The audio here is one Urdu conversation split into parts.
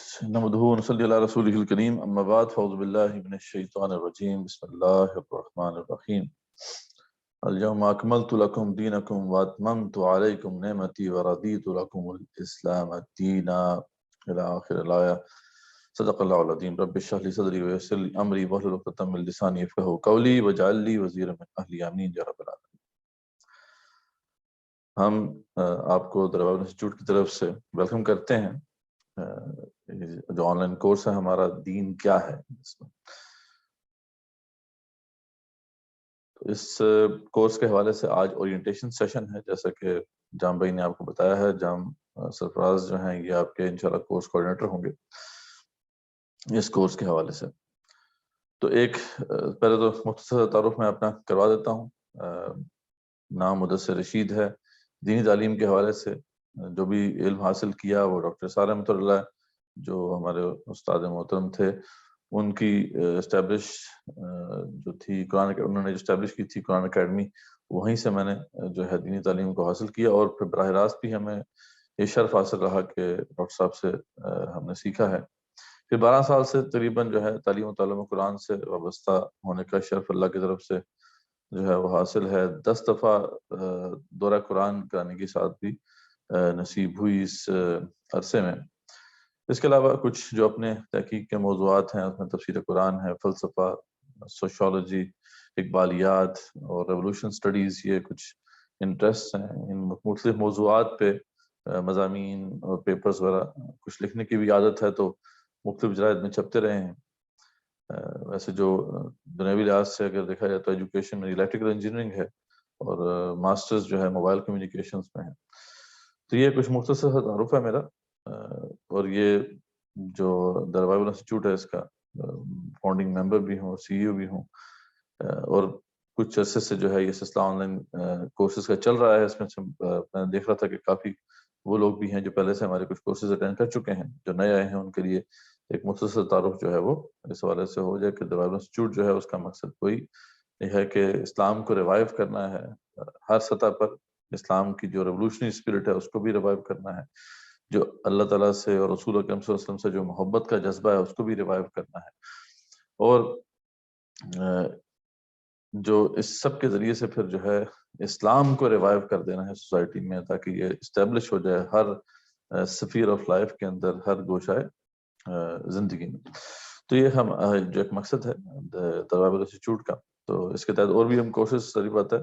نحمده ونصلي على رسوله الكريم اما بعد فاعوذ بالله من الشيطان الرجيم بسم الله الرحمن الرحيم اليوم اكملت لكم دينكم واتممت عليكم نعمتي ورضيت لكم الاسلام دينا الى اخر الايه صدق الله العظيم رب اشرح لي صدري ويسر لي امري واحلل عقدة من لساني يفقهوا قولي واجعل لي وزيرا من اهلي امين يا رب العالمين۔ ہم آپ کو دربار انسٹیٹیوٹ کی طرف سے ویلکم کرتے ہیں۔ جو آن لائن کورس ہے ہمارا دین کیا ہے، اس میں تو اس کورس کے حوالے سے آج اورینٹیشن سیشن ہے، جیسا کہ جام بھائی نے آپ کو بتایا ہے۔ جام سرفراز جو ہیں یہ آپ کے انشاءاللہ کورس کوآرڈینیٹر ہوں گے اس کورس کے حوالے سے۔ تو ایک پہلے تو مختصر تعارف میں اپنا کروا دیتا ہوں۔ نام مدثر رشید ہے۔ دینی تعلیم کے حوالے سے جو بھی علم حاصل کیا وہ ڈاکٹر سارہ رحمۃ اللہ جو ہمارے استاد محترم تھے ان کی اسٹیبلش جو تھی قرآن، انہوں نے جو اسٹیبلش کی تھی قرآن اکیڈمی، وہیں سے میں نے جو ہے دینی تعلیم کو حاصل کیا، اور پھر براہ راست بھی ہمیں یہ شرف حاصل رہا کہ ڈاکٹر صاحب سے ہم نے سیکھا ہے۔ پھر 12 سال سے تقریباً جو ہے تعلیم و تعلم قرآن سے وابستہ ہونے کا شرف اللہ کی طرف سے جو ہے وہ حاصل ہے۔ 10 دفعہ دورہ قرآن کرانے کی ساتھ بھی نصیب ہوئی اس عرصے میں۔ اس کے علاوہ کچھ جو اپنے تحقیق کے موضوعات ہیں، اس میں تفسیر قرآن ہے، فلسفہ، سوشیولوجی، اقبالیات اور ریولوشن سٹڈیز، یہ کچھ انٹرسٹ ہیں۔ ان مختلف موضوعات پہ مضامین اور پیپرز وغیرہ کچھ لکھنے کی بھی عادت ہے، تو مختلف جرائد میں چھپتے رہے ہیں۔ ویسے جو دنیوی لحاظ سے اگر دیکھا جائے تو ایجوکیشن میں الیکٹریکل انجینئرنگ ہے اور ماسٹرز جو ہے موبائل کمیونیکیشنز میں ہے۔ تو یہ کچھ مختصر سا تعارف ہے میرا، اور یہ جو دا ریوائول انسٹیٹیوٹ ہے اس کا فاؤنڈنگ ممبر بھی ہوں، سی ای او بھی ہوں، اور کچھ عرصے سے جو ہے یہ سلسلہ آن لائن کورسز کا چل رہا ہے۔ اس میں میں دیکھ رہا تھا کہ کافی وہ لوگ بھی ہیں جو پہلے سے ہمارے کچھ کورسز اٹینڈ کر چکے ہیں، جو نئے آئے ہیں ان کے لیے ایک مختصر تعارف جو ہے وہ اس حوالے سے ہو جائے کہ دا ریوائول انسٹیٹیوٹ جو ہے اس کا مقصد کوئی یہ ہے کہ اسلام کو ریوائیو کرنا ہے، ہر سطح پر اسلام کی جو ریولوشنری اسپرٹ ہے اس کو بھی ریوائیو کرنا ہے، جو اللہ تعالیٰ سے اور رسول اکرم صلی اللہ علیہ وسلم سے جو محبت کا جذبہ ہے اس کو بھی ریوائیو کرنا ہے، اور جو اس سب کے ذریعے سے پھر جو ہے اسلام کو ریوائیو کر دینا ہے سوسائٹی میں، تاکہ یہ اسٹیبلش ہو جائے ہر سفیر آف لائف کے اندر، ہر گوشہ زندگی میں۔ تو یہ ہم جو ایک مقصد ہے دا ریوائول انسٹیٹیوٹ کا۔ تو اس کے تحت اور بھی ہم کورسز ساری بات ہے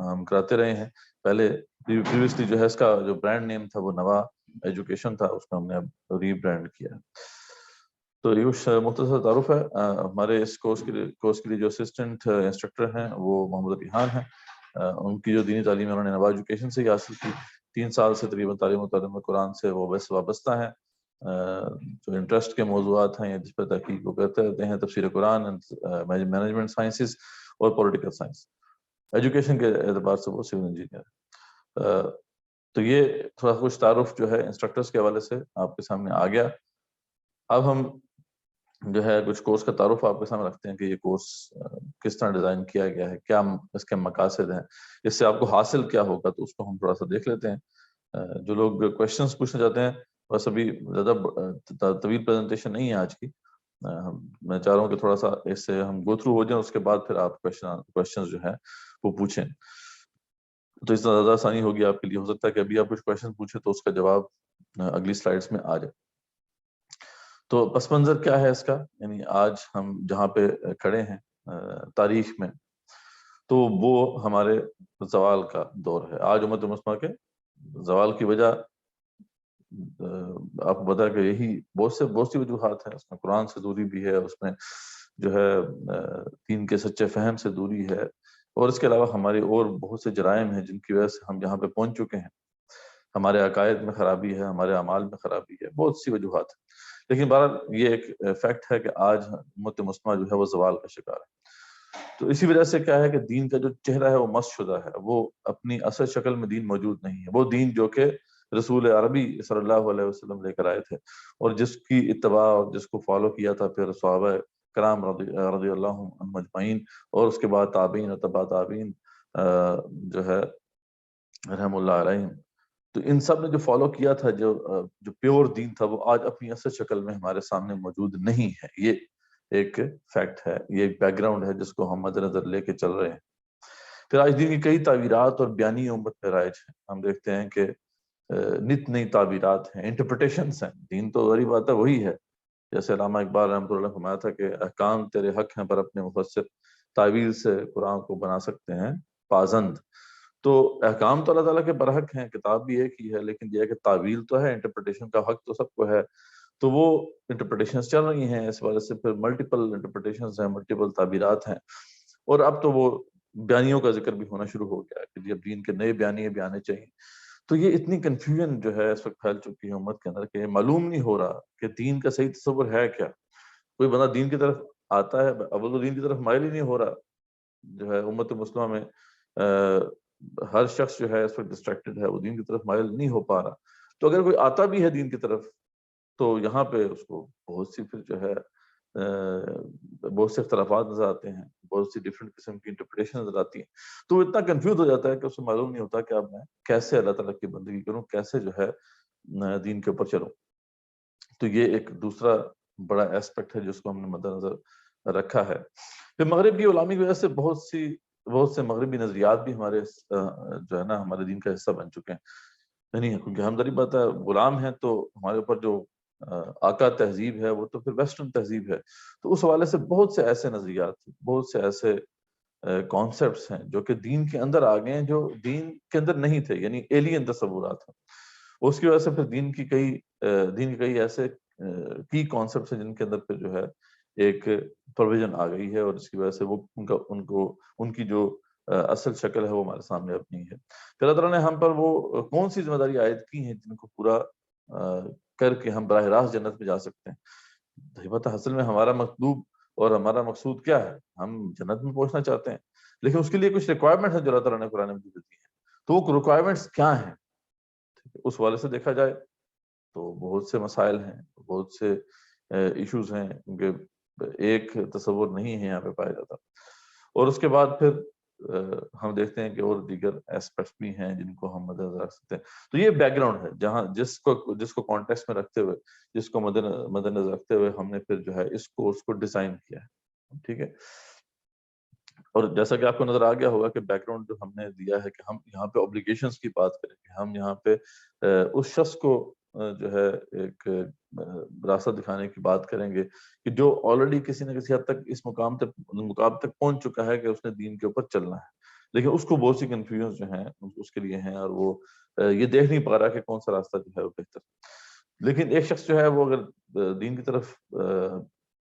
ہم کراتے رہے ہیں۔ پہلے پریویسلی جو ہے اس کا جو برانڈ نیم تھا وہ نوا ایجوکیشن تھا، اس کو ہم نے اب ری برانڈ کیا ہے۔ تو یہ مختصر تعارف ہے۔ ہمارے اس کورس کے لیے جو اسسٹنٹ انسٹرکٹر ہیں وہ محمد ریحان ہیں۔ ان کی جو دینی تعلیم ہے انہوں نے نوا ایجوکیشن سے ہی حاصل کی۔ 3 سال سے تقریباً تعلیم و تعلم قرآن سے وہ وابستہ ہیں۔ جو انٹرسٹ کے موضوعات ہیں یا جس پر تحقیق وہ کرتے رہتے ہیں، تفسیر قرآن، مینجمنٹ سائنسز اور پولیٹیکل سائنس۔ ایجوکیشن کے اعتبار سے وہ سول انجینئر ہے۔ تو یہ تھوڑا کچھ تعارف جو ہے انسٹرکٹرز کے حوالے سے آپ کے سامنے آ گیا۔ اب ہم جو ہے کچھ کورس کا تعارف آپ کے سامنے رکھتے ہیں کہ یہ کورس کس طرح ڈیزائن کیا گیا ہے، کیا اس کے مقاصد ہیں، اس سے آپ کو حاصل کیا ہوگا، تو اس کو ہم تھوڑا سا دیکھ لیتے ہیں۔ جو لوگ کویشچنز پوچھنا چاہتے ہیں، بس ابھی زیادہ طویل پریزنٹیشن نہیں ہے آج کی، میں چاہ رہا ہوں کہ تھوڑا سا اس سے ہم گو تھرو ہو جائیں، اس کے بعد پھر آپ کویشچنز جو ہے وہ پوچھیں، تو اس طرح زیادہ آسانی ہوگی آپ کے لیے۔ ہو سکتا ہے کہ ابھی آپ کچھ کویشچن پوچھیں تو اس کا جواب اگلی سلائیڈز میں آ جائے۔ تو پس منظر کیا ہے اس کا، یعنی آج ہم جہاں پہ کھڑے ہیں تاریخ میں، تو وہ ہمارے زوال کا دور ہے۔ آج امت مسلمہ کے زوال کی وجہ آپ کو بتا کہ یہی بہت سی وجوہات ہیں۔ اس میں قرآن سے دوری بھی ہے، اس میں جو ہے دین کے سچے فہم سے دوری ہے، اور اس کے علاوہ ہماری اور بہت سے جرائم ہیں جن کی وجہ سے ہم یہاں پہ پہنچ چکے ہیں۔ ہمارے عقائد میں خرابی ہے، ہمارے اعمال میں خرابی ہے، بہت سی وجوہات ہیں، لیکن بہرحال یہ ایک فیکٹ ہے کہ آج امت مسلمہ جو ہے وہ زوال کا شکار ہے۔ تو اسی وجہ سے کیا ہے کہ دین کا جو چہرہ ہے وہ مسخ شدہ ہے، وہ اپنی اصل شکل میں دین موجود نہیں ہے۔ وہ دین جو کہ رسول عربی صلی اللہ علیہ وسلم لے کر آئے تھے، اور جس کی اتباع اور جس کو فالو کیا تھا پھر صحابہ کرام رضی اللہ عنہم اجمعین، اور اس کے بعد تابعین اور تبع تابعین جو ہے رحم اللہ علیہم۔ تو ان سب نے جو فالو کیا تھا، جو پیور دین تھا، وہ آج اپنی اصل شکل میں ہمارے سامنے موجود نہیں ہے. یہ ایک فیکٹ ہے، یہ ایک بیک گراؤنڈ ہے جس کو ہم مد نظر لے کے چل رہے ہیں. پھر آج دین کی کئی تعبیرات اور بیانی امت میں رائج ہیں. ہم دیکھتے ہیں کہ نت نئی تعبیرات ہیں، انٹرپریٹیشنز ہیں. دین تو ظاہری بات ہے وہی ہے. جیسے علامہ اقبال رحمۃ اللہ نے فرمایا تھا کہ احکام تیرے حق ہیں پر اپنے مفسر تعویل سے قرآن کو بنا سکتے ہیں پازند. تو احکام تو اللہ تعالیٰ کے برحق ہیں، کتاب بھی ایک ہی ہے، لیکن یہ ہے کہ تعویل تو ہے، انٹرپریٹیشن کا حق تو سب کو ہے. تو وہ انٹرپریٹیشنز چل رہی ہیں، اس وجہ سے پھر ملٹیپل انٹرپریٹیشنز ہیں، ملٹیپل تعبیرات ہیں. اور اب تو وہ بیانیوں کا ذکر بھی ہونا شروع ہو گیا ہے کہ اب دین کے نئے بیانیے بھی آنے چاہیے. تو یہ اتنی کنفیوژن جو ہے اس وقت پھیل چکی ہے امت کے اندر کہ معلوم نہیں ہو رہا کہ دین کا صحیح تصور ہے کیا. کوئی بندہ دین کی طرف آتا ہے، اول تو دین کی طرف مائل ہی نہیں ہو رہا. جو ہے امت مسلمہ میں ہر شخص جو ہے اس وقت ڈسٹریکٹڈ ہے، وہ دین کی طرف مائل نہیں ہو پا رہا. تو اگر کوئی آتا بھی ہے دین کی طرف تو یہاں پہ اس کو بہت سی پھر جو ہے بہت سے اختلافات نظر آتے ہیں، بہت سی ڈفرینٹ قسم کی انٹرپریٹیشن نظر آتی ہیں. تو وہ اتنا کنفیوز ہو جاتا ہے کہ اسے معلوم نہیں ہوتا کہ اب میں کیسے اللہ تعالیٰ کی بندگی کروں، کیسے جو ہے دین کے اوپر چلوں. تو یہ ایک دوسرا بڑا ایسپیکٹ ہے جس کو ہم نے مد نظر رکھا ہے. پھر مغرب کی غلامی کی وجہ سے بہت سے مغربی نظریات بھی ہمارے جو ہے نا ہمارے دین کا حصہ بن چکے ہیں. نہیں، کیونکہ ہم ذری بات ہے غلام ہیں تو ہمارے اوپر جو آقا تہذیب ہے وہ تو پھر ویسٹرن تہذیب ہے. تو اس حوالے سے بہت سے ایسے نظریات، بہت سے ایسے کانسیپٹس ہیں جو کہ دین کے اندر آ گئے ہیں، جو دین کے اندر نہیں تھے، یعنی ایلین تصورات ہیں. اس کی وجہ سے پھر دین کی کئی ایسے کی کانسیپٹس ہیں جن کے اندر پھر جو ہے ایک پروویژن آ گئی ہے، اور اس کی وجہ سے وہ ان کی جو اصل شکل ہے وہ ہمارے سامنے اب نہیں ہے. پھر اللہ تعالیٰ نے ہم پر وہ کون سی ذمہ داری عائد کی ہیں جن کو پورا کر کے ہم براہ راست جنت میں جا سکتے ہیں. بات اصل میں ہمارا مطلوب اور ہمارا مقصود کیا ہے؟ ہم جنت میں پہنچنا چاہتے ہیں، لیکن اس کے لیے کچھ ریکوائرمنٹ ہے جو اللہ تعالیٰ نے قرآن میں دی ہے. تو وہ ریکوائرمنٹس کیا ہیں؟ اس حوالے سے دیکھا جائے تو بہت سے مسائل ہیں، بہت سے ایشوز ہیں، کیونکہ ایک تصور نہیں ہے یہاں پہ پایا جاتا. اور اس کے بعد پھر ہم دیکھتے ہیں کہ اور دیگر ایسپیکٹس بھی ہیں جن کو ہم مد نظر رکھ سکتے ہیں. تو یہ بیک گراؤنڈ ہے جہاں جس کو کانٹیکسٹ میں رکھتے ہوئے، جس کو مد نظر رکھتے ہوئے ہم نے پھر جو ہے اس کورس کو ڈیزائن کیا ہے. ٹھیک ہے. اور جیسا کہ آپ کو نظر آ گیا ہوگا کہ بیک گراؤنڈ جو ہم نے دیا ہے کہ ہم یہاں پہ اوبلیگیشنز کی بات کریں گے. ہم یہاں پہ اس شخص کو جو ہے ایک راستہ دکھانے کی بات کریں گے کہ جو آلریڈی کسی نہ کسی حد تک اس مقام تک پہنچ چکا ہے کہ اس نے دین کے اوپر چلنا ہے، لیکن اس کو بہت سی کنفیوژن جو ہیں اس کے لیے ہیں، اور وہ یہ دیکھ نہیں پا رہا کہ کون سا راستہ جو ہے وہ بہتر. لیکن ایک شخص جو ہے وہ اگر دین کی طرف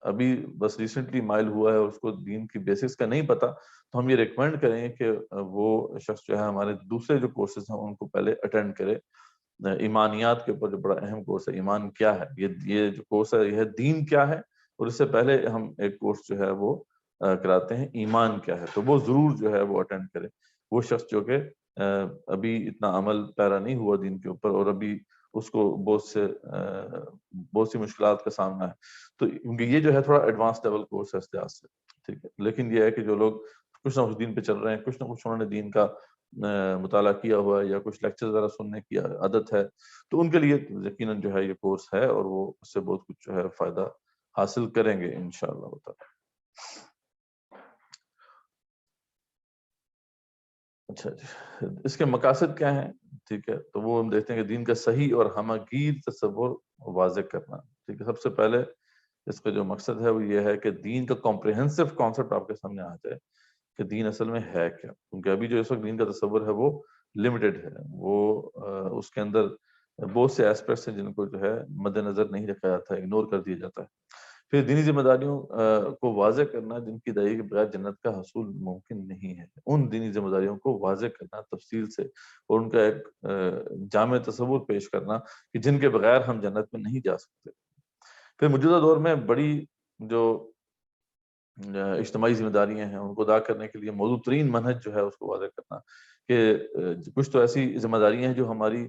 ابھی بس ریسنٹلی مائل ہوا ہے اور اس کو دین کی بیسکس کا نہیں پتا، تو ہم یہ ریکمینڈ کریں گے کہ وہ شخص جو ہے ہمارے دوسرے جو کورسز ہیں ان کو پہلے اٹینڈ کرے. ایمانیات کے اوپر جو بڑا اہم کورس ہے، ایمان کیا ہے، یہ جو کورس ہے یہ ہے دین کیا ہے، اور اس سے پہلے ہم ایک کورس جو ہے وہ کراتے ہیں ایمان کیا ہے. تو وہ ضرور جو ہے وہ اٹینڈ کرے، وہ شخص جو کہ ابھی اتنا عمل پیرا نہیں ہوا دین کے اوپر، اور ابھی اس کو بہت سی مشکلات کا سامنا ہے. تو کیونکہ یہ جو ہے تھوڑا ایڈوانس لیول کورس ہے اس لحاظ سے. ٹھیک ہے. لیکن یہ ہے کہ جو لوگ کچھ نہ کچھ دین پہ چل رہے ہیں، کچھ نہ کچھ انہوں نے دین کا مطالعہ کیا ہوا ہے یا کچھ لیکچر وغیرہ سننے کی عادت ہے، تو ان کے لیے یقیناً جو ہے یہ کورس ہے، اور وہ اس سے بہت کچھ جو ہے فائدہ حاصل کریں گے انشاءاللہ تعالی. اچھا جی، اس کے مقاصد کیا ہیں؟ ٹھیک ہے. تو وہ ہم دیکھتے ہیں کہ دین کا صحیح اور ہمگیر تصور واضح کرنا. ٹھیک ہے. سب سے پہلے اس کا جو مقصد ہے وہ یہ ہے کہ دین کا کمپریہنسو کانسیپٹ آپ کے سامنے آ جائے کہ دین اصل میں ہے کیا. کیونکہ ابھی جو اس وقت دین کا تصور ہے وہ لمیٹڈ ہے، وہ اس کے اندر بہت سے ایسپیکٹس ہیں جن کو جو ہے مد نظر نہیں رکھا جاتا ہے، اگنور کر دیا جاتا ہے. پھر دینی ذمہ داریوں کو واضح کرنا جن کی ادائیگی کے بغیر جنت کا حصول ممکن نہیں ہے. ان دینی ذمہ داریوں کو واضح کرنا تفصیل سے، اور ان کا ایک جامع تصور پیش کرنا کہ جن کے بغیر ہم جنت میں نہیں جا سکتے. پھر موجودہ دور میں بڑی جو اجتماعی ذمہ داریاں ہیں ان کو ادا کرنے کے لیے موضوع ترین منہج جو ہے اس کو واضح کرنا کہ کچھ تو ایسی ذمہ داریاں ہیں جو ہماری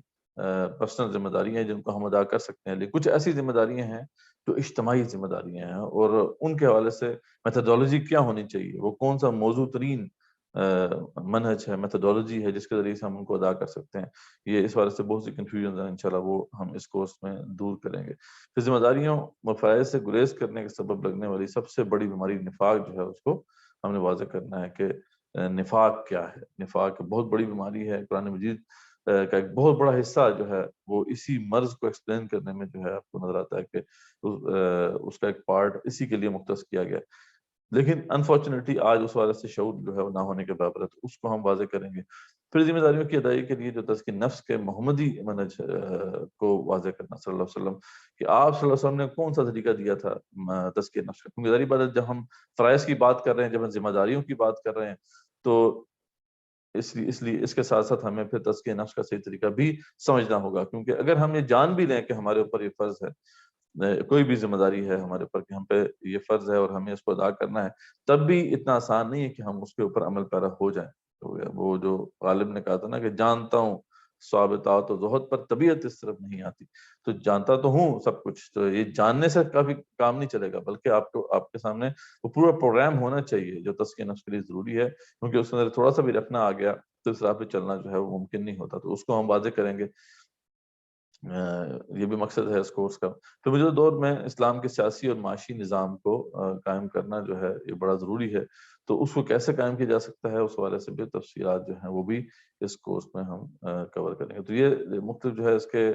پرسنل ذمہ داریاں ہیں جن کو ہم ادا کر سکتے ہیں، لیکن کچھ ایسی ذمہ داریاں ہیں جو اجتماعی ذمہ داریاں ہیں، اور ان کے حوالے سے میتھڈولوجی کیا ہونی چاہیے، وہ کون سا موضوع ترین منہج ہے، میتھڈولوجی ہے جس کے ذریعے سے ہم ان کو ادا کر سکتے ہیں. یہ اس وجہ سے بہت سی کنفیوژن ہیں، انشاءاللہ وہ ہم اس کورس میں دور کریں گے. پھر ذمہ داریوں و فرائض سے گریز کرنے کے سبب لگنے والی سب سے بڑی بیماری نفاق جو ہے اس کو ہم نے واضح کرنا ہے کہ نفاق کیا ہے. نفاق بہت بڑی بیماری ہے. قرآن مجید کا ایک بہت بڑا حصہ جو ہے وہ اسی مرض کو ایکسپلین کرنے میں جو ہے آپ کو نظر آتا ہے کہ اس کا ایک پارٹ اسی کے لیے مختص کیا گیا. لیکن انفارچونیٹلی آج اس والے سے شعور جو ہے وہ نہ ہونے کے برابر ہے، تو اس کو ہم واضح کریں گے. پھر ذمہ داریوں کی ادائیگی کے لیے جو تزکیہ نفس کے محمدی منہج کو واضح کرنا صلی اللہ علیہ وسلم کہ آپ صلی اللہ علیہ وسلم نے کون سا طریقہ دیا تھا تزکیہ نفس کا. کیونکہ ظاہری بات ہے جب ہم فرائض کی بات کر رہے ہیں، جب ہم ذمہ داریوں کی بات کر رہے ہیں، تو اس لیے اس کے ساتھ ساتھ ہمیں پھر تزکیہ نفس کا صحیح طریقہ بھی سمجھنا ہوگا. کیونکہ اگر ہم یہ جان بھی لیں کہ ہمارے اوپر یہ فرض ہے، کوئی بھی ذمہ داری ہے ہمارے اوپر کہ ہم پہ یہ فرض ہے اور ہمیں اس کو ادا کرنا ہے، تب بھی اتنا آسان نہیں ہے کہ ہم اس کے اوپر عمل پیرا ہو جائیں. تو وہ جو غالب نے کہا تھا نا کہ جانتا ہوں ثابتات و زہد پر طبیعت اس طرف نہیں آتی. تو جانتا تو ہوں سب کچھ، تو یہ جاننے سے کافی کام نہیں چلے گا، بلکہ آپ کے سامنے وہ پورا پروگرام ہونا چاہیے جو تزکیہ نفس کے لیے ضروری ہے. کیونکہ اس کے اندر تھوڑا سا بھی رکھنا آ گیا تو اس راہ پہ چلنا جو ہے وہ ممکن نہیں ہوتا. تو اس کو ہم واضح کریں گے. یہ بھی مقصد ہے اس کورس کا. پھر موجودہ دور میں اسلام کے سیاسی اور معاشی نظام کو قائم کرنا جو ہے یہ بڑا ضروری ہے. تو اس کو کیسے قائم کیا جا سکتا ہے اس حوالے سے بھی تفصیلات جو ہیں وہ بھی اس کورس میں ہم کور کریں گے. تو یہ مختلف جو ہے اس کے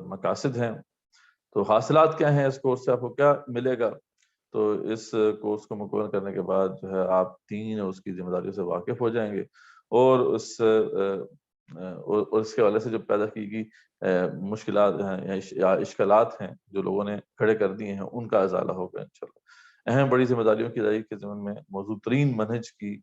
مقاصد ہیں. تو حاصلات کیا ہیں اس کورس سے، آپ کو کیا ملے گا؟ تو اس کورس کو مکمل کرنے کے بعد جو ہے آپ 3 اور اس کی ذمہ داریوں سے واقف ہو جائیں گے، اور اس کے حوالے سے جو پیدا کی گئی مشکلات ہیں یا اشکالات ہیں جو لوگوں نے کھڑے کر دیے ہیں، ان کا ازالہ ہوگا انشاءاللہ. اہم بڑی ذمہ داریوں کی ادائیگی کے ضمن میں موضوع ترین منہج کی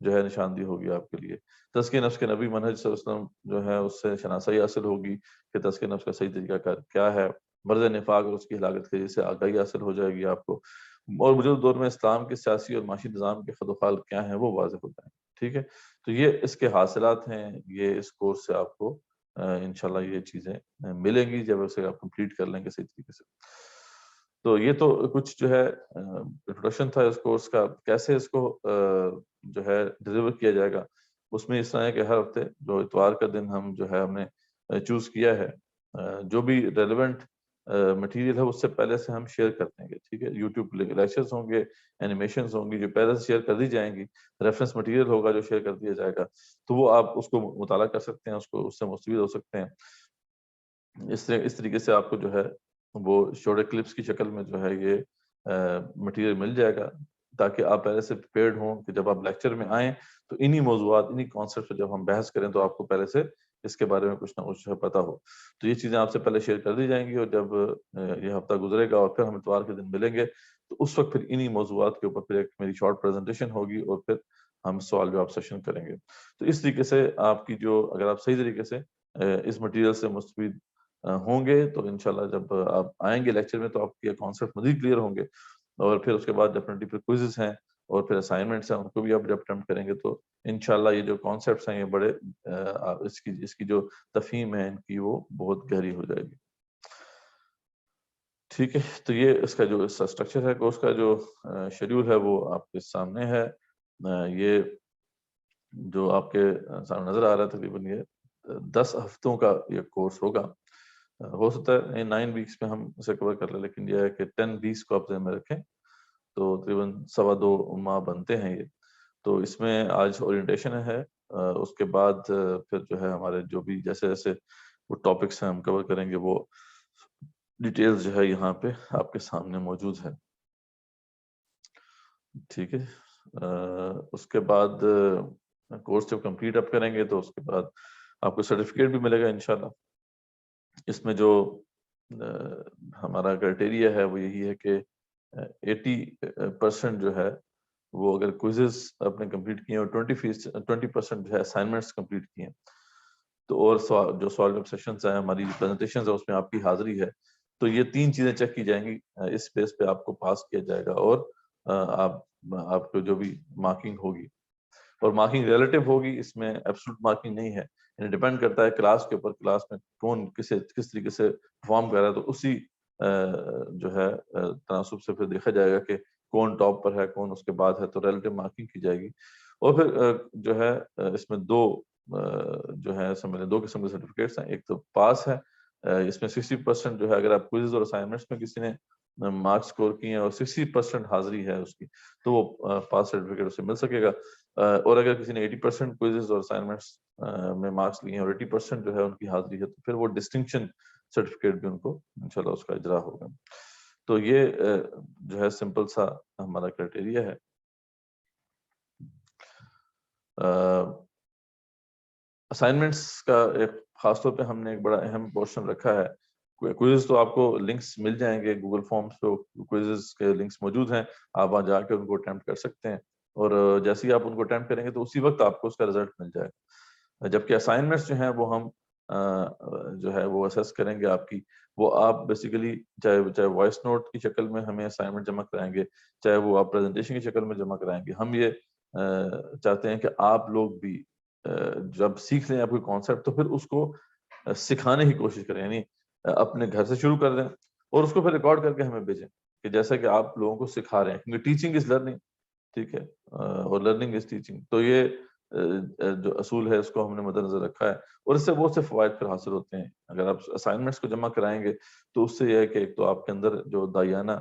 جو ہے نشاندہی ہوگی آپ کے لیے. تزکیہ نفس کے نبی منہج صلی اللہ علیہ وسلم جو ہے اس سے شناسائی حاصل ہوگی کہ تزکیہ نفس کا صحیح طریقہ کار کیا ہے. مرض نفاق اور اس کی ہلاکت کے سے آگاہی حاصل ہو جائے گی آپ کو. اور موجودہ دور میں اسلام کے سیاسی اور معاشی نظام کے خد و خال کیا ہیں وہ واضح ہو جائیں گے. ٹھیک ہے، تو یہ اس کے حاصلات ہیں. یہ اس کورس سے آپ کو انشاءاللہ یہ چیزیں ملیں گی جب اسے آپ کمپلیٹ کر لیں گے صحیح طریقے سے. تو یہ تو کچھ جو ہے انٹروڈکشن تھا اس کورس کا. کیسے اس کو جو ہے ڈیلیور کیا جائے گا، اس میں اس طرح ہے کہ ہر ہفتے جو اتوار کا دن ہم جو ہے ہم نے چوز کیا ہے، جو بھی ریلیونٹ مٹیریل ہے اس سے پہلے سے ہم شیئر کر دیں گے. ٹھیک ہے، یوٹیوب لیکچرز ہوں گے، اینیمیشنز ہوں گی جو پہلے سے شیئر کر دی جائیں گی، ریفرنس مٹیریل ہوگا جو شیئر کر دیا جائے گا. تو وہ آپ اس کو مطالعہ کر سکتے ہیں، اس سے مستفید ہو سکتے ہیں. اس طریقے سے آپ کو جو ہے وہ شارٹ کلپس کی شکل میں جو ہے یہ مٹیریل مل جائے گا، تاکہ آپ پہلے سے پریپیئرڈ ہوں کہ جب آپ لیکچر میں آئیں تو انہی موضوعات، انہی کانسیپٹ پہ جب ہم بحث کریں تو آپ کو پہلے سے اس کے بارے میں کچھ نہ کچھ پتہ ہو. تو یہ چیزیں آپ سے پہلے شیئر کر دی جائیں گی، اور جب یہ ہفتہ گزرے گا اور پھر ہم اتوار کے دن ملیں گے تو اس وقت پھر انہی موضوعات کے اوپر پھر ایک میری شارٹ پریزنٹیشن ہوگی، اور پھر ہم سوال جواب سیشن کریں گے. تو اس طریقے سے آپ کی جو، اگر آپ صحیح طریقے سے اس مٹیریل سے مستفید ہوں گے تو انشاءاللہ جب آپ آئیں گے لیکچر میں تو آپ کے کانسیپٹ مزید کلیئر ہوں گے. اور پھر اس کے بعد ڈیفینیٹلی پھر کوئزز ہیں اور پھر اسائنمنٹس ہیں، ان کو بھی آپ جب اٹمپٹ کریں گے تو انشاءاللہ یہ جو کانسیپٹس ہیں یہ بڑے اس کی جو تفہیم ہے ان کی وہ بہت گہری ہو جائے گی. ٹھیک ہے، تو یہ اس کا جو اسٹرکچر ہے کورس کا، جو شیڈیول ہے وہ آپ کے سامنے ہے. یہ جو آپ کے سامنے نظر آ رہا ہے تقریباً یہ 10 ہفتوں کا یہ کورس ہوگا. ہو سکتا ہے 9 ویکس میں ہم اسے کور کر لیں، لیکن یہ ہے کہ 10 ویکس کو آپ ذہن میں رکھیں تو تقریباً 2.25 ماہ بنتے ہیں یہ. تو اس میں آج اورینٹیشن ہے، اس کے بعد پھر جو ہے ہمارے جو بھی جیسے جیسے وہ ٹاپکس ہیں ہم کور کریں گے، وہ ڈیٹیلز جو ہے یہاں پہ آپ کے سامنے موجود ہے. ٹھیک ہے، اس کے بعد کورس جب کمپلیٹ آپ کریں گے تو اس کے بعد آپ کو سرٹیفکیٹ بھی ملے گا انشاءاللہ. اس میں جو ہمارا کرائٹیریا ہے وہ یہی ہے کہ 80% جو ہے وہ اگر کوئزز آپ نے کمپلیٹ کیے اور 20% جو ہے اسائنمنٹس کمپلیٹ کیے ہیں تو، اور جو سوال جواب سیشنز ہیں، ہماری پریزنٹیشنز ہیں، اس میں آپ کی حاضری ہے، تو یہ 3 چیزیں چیک کی جائیں گی. اس بیس پہ آپ کو پاس کیا جائے گا، اور آپ کو جو بھی مارکنگ ہوگی، اور مارکنگ ریلیٹیو ہوگی، اس میں ایبسولوٹ مارکنگ نہیں ہے. یعنی ڈیپینڈ کرتا ہے کلاس کے اوپر، کلاس میں کون کس طریقے سے پرفارم کر رہا ہے، تو اسی جو ہے تناسب سے پھر دیکھا جائے گا کہ کون ٹاپ پر ہے، کون اس کے بعد ہے، تو ریلیٹیو مارکنگ کی جائے گی. اور پھر جو ہے اس میں دو جو ہے سمجھ لیں 2 قسم کے سرٹیفکیٹس ہیں. ایک تو پاس ہے, اس میں 60% جو ہے اگر آپ کوئزز اور اسائنمنٹس میں کسی نے مارکس اسکور کیے ہیں اور 60% حاضری ہے اس کی, تو وہ پاس سرٹیفکیٹ اسے مل سکے گا. اور اگر کسی نے 80% کوئزز اور اسائنمنٹس میں مارکس لیے ہیں اور 80% جو ہے ان کی حاضری ہے, تو پھر وہ ڈسٹنکشن سرٹیفکیٹ بھی ان کو انشاءاللہ اس کا اجرا ہوگا. تو یہ جو ہے سمپل سا ہمارا کرائٹیریا ہے. اسائنمنٹس کا ایک خاص طور پہ ہم نے ایک بڑا اہم پورشن رکھا ہے. کوئزز تو آپ کو لنکس مل جائیں گے گوگل فارمز پہ, کوئزز کے لنکس موجود ہیں, آپ وہاں جا کے ان کو اٹیمپٹ کر سکتے ہیں, اور جیسے ہی آپ ان کو اٹیمپٹ کریں گے تو اسی وقت آپ کو اس کا رزلٹ مل جائے گا. جبکہ اسائنمنٹس جو ہیں وہ ہم جو ہے وہ اسیس کریں گے آپ کی, وہ آپ بیسیکلی چاہے وائس نوٹ کی شکل میں ہمیں اسائنمنٹ جمع کرائیں گے, چاہے وہ آپ پریزنٹیشن کی شکل میں جمع کرائیں گے. ہم یہ چاہتے ہیں کہ آپ لوگ بھی جب سیکھ لیں آپ کوئی کانسیپٹ تو پھر اس کو سکھانے کی کوشش کریں, یعنی اپنے گھر سے شروع کر دیں اور اس کو پھر ریکارڈ کر کے ہمیں بھیجیں کہ جیسا کہ آپ لوگوں کو سکھا رہے ہیں, کیونکہ ٹیچنگ از لرننگ, ٹھیک ہے, اور لرننگ از ٹیچنگ. تو یہ جو اصول ہے اس کو ہم نے مد نظر رکھا ہے, اور اس سے بہت سے فوائد پھر حاصل ہوتے ہیں. اگر آپ اسائنمنٹس کو جمع کرائیں گے تو اس سے یہ ہے کہ ایک تو آپ کے اندر جو دایانہ